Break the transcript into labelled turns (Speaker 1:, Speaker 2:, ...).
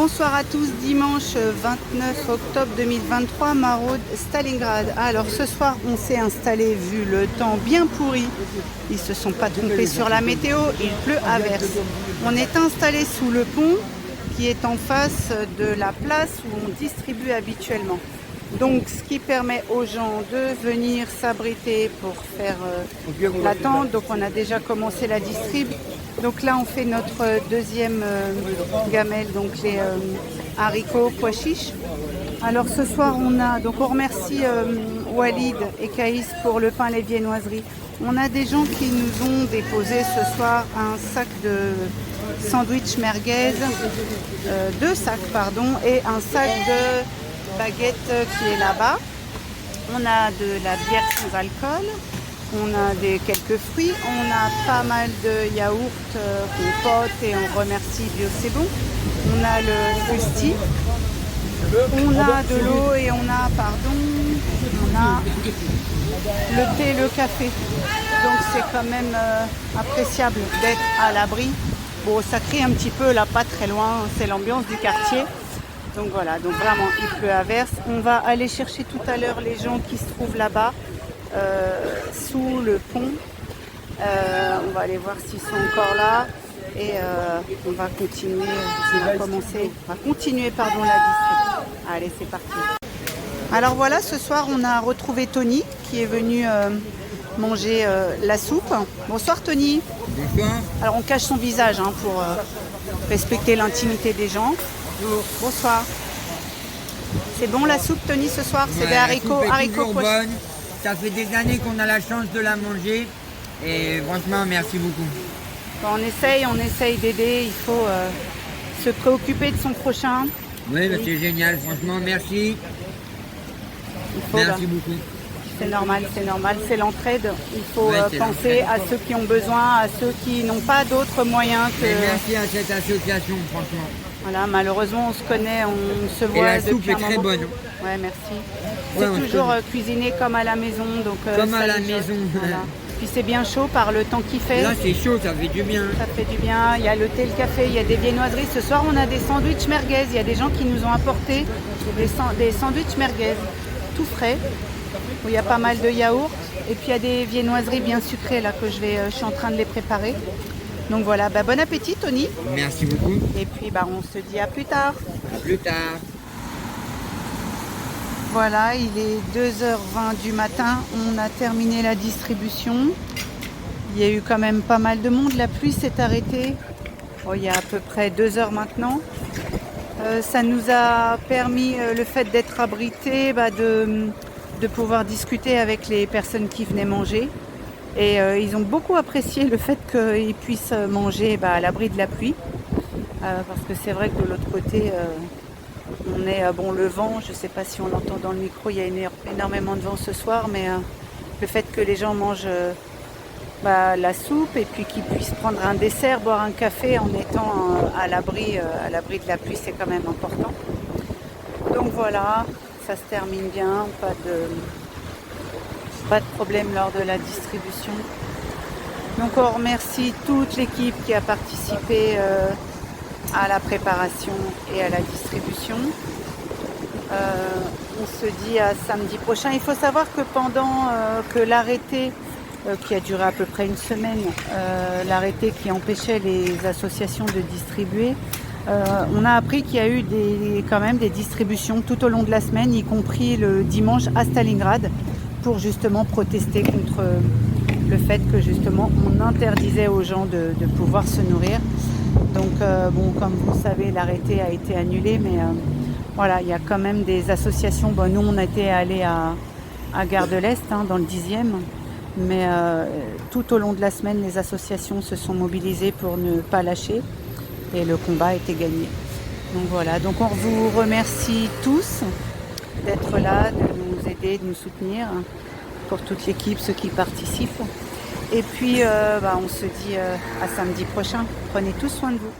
Speaker 1: Bonsoir à tous, dimanche 29 octobre 2023, maraude Stalingrad. Alors ce soir on s'est installé, vu le temps bien pourri, ils se sont pas trompés sur la météo, il pleut à verse. On est installé sous le pont qui est en face de la place où on distribue habituellement. Donc ce qui permet aux gens de venir s'abriter pour faire la tente. Donc on a déjà commencé la distrib. Donc là on fait notre deuxième gamelle, donc les haricots pois chiches. Alors ce soir on remercie Walid et Caïs pour le pain, les viennoiseries. On a des gens qui nous ont déposé ce soir un sac de sandwich merguez, deux sacs pardon, et un sac de baguette qui est là-bas. On a de la bière sans alcool, on a quelques fruits, on a pas mal de yaourts compote et on remercie Bio C'est Bon. On a le frusti, on a de l'eau et on a le thé, le café. Donc c'est quand même appréciable d'être à l'abri. Bon, ça crie un petit peu là, pas très loin, c'est l'ambiance du quartier. Donc voilà, donc vraiment il pleut à verse. On va aller chercher tout à l'heure les gens qui se trouvent là-bas, sous le pont. On va aller voir s'ils sont encore là. Et on va continuer, la distribution. Allez, c'est parti. Alors voilà, ce soir on a retrouvé Tony qui est venu manger la soupe. Bonsoir Tony.
Speaker 2: Bonsoir.
Speaker 1: Alors on cache son visage pour respecter l'intimité des gens. Bonsoir. C'est bon la soupe Tony ce soir? C'est des haricots pois chiches.
Speaker 2: Bonne. Ça fait des années qu'on a la chance de la manger et franchement merci beaucoup.
Speaker 1: Quand on essaye d'aider, il faut se préoccuper de son prochain.
Speaker 2: Oui, c'est génial, franchement merci. Merci beaucoup.
Speaker 1: C'est normal, c'est l'entraide. Il faut penser à ceux qui ont besoin, à ceux qui n'ont pas d'autres moyens que...
Speaker 2: Et merci à cette association, franchement.
Speaker 1: Voilà, malheureusement, on se connaît, on se voit.
Speaker 2: Et la soupe est très bonne.
Speaker 1: Ouais, merci. C'est toujours cuisiné comme à la maison. Donc,
Speaker 2: comme à la maison.
Speaker 1: Voilà. Puis c'est bien chaud par le temps qu'il fait.
Speaker 2: Là, c'est chaud, ça fait du bien.
Speaker 1: Ça fait du bien. Il y a le thé, le café, il y a des viennoiseries. Ce soir, on a des sandwichs merguez. Il y a des gens qui nous ont apporté des sandwichs merguez, tout frais, où il y a pas mal de yaourts. Et puis, il y a des viennoiseries bien sucrées là que je suis en train de les préparer. Donc voilà, bon appétit Tony.
Speaker 2: Merci beaucoup.
Speaker 1: Et puis on se dit à plus tard.
Speaker 2: À plus tard.
Speaker 1: Voilà, il est 2h20 du matin, on a terminé la distribution. Il y a eu quand même pas mal de monde, la pluie s'est arrêtée il y a à peu près 2 heures maintenant. Ça nous a permis, le fait d'être abrités, de pouvoir discuter avec les personnes qui venaient manger. Et ils ont beaucoup apprécié le fait qu'ils puissent manger à l'abri de la pluie. Parce que c'est vrai que de l'autre côté, on est le vent, je ne sais pas si on l'entend dans le micro, il y a énormément de vent ce soir, mais le fait que les gens mangent la soupe et puis qu'ils puissent prendre un dessert, boire un café en étant à l'abri de la pluie, c'est quand même important. Donc voilà, ça se termine bien, pas de problème lors de la distribution. Donc on remercie toute l'équipe qui a participé à la préparation et à la distribution. On se dit à samedi prochain. Il faut savoir que pendant que l'arrêté qui a duré à peu près une semaine, l'arrêté qui empêchait les associations de distribuer, on a appris qu'il y a eu quand même des distributions tout au long de la semaine, y compris le dimanche à Stalingrad, pour justement protester contre le fait que justement on interdisait aux gens de pouvoir se nourrir. Donc comme vous le savez, l'arrêté a été annulé, mais voilà, il y a quand même des associations. Nous on était allés à Gare de l'Est, dans le 10e, mais tout au long de la semaine, les associations se sont mobilisées pour ne pas lâcher et le combat a été gagné. Donc voilà, donc on vous remercie tous d'être là, de nous aider, de nous soutenir, pour toute l'équipe, ceux qui participent. Et puis on se dit à samedi prochain. Prenez tous soin de vous.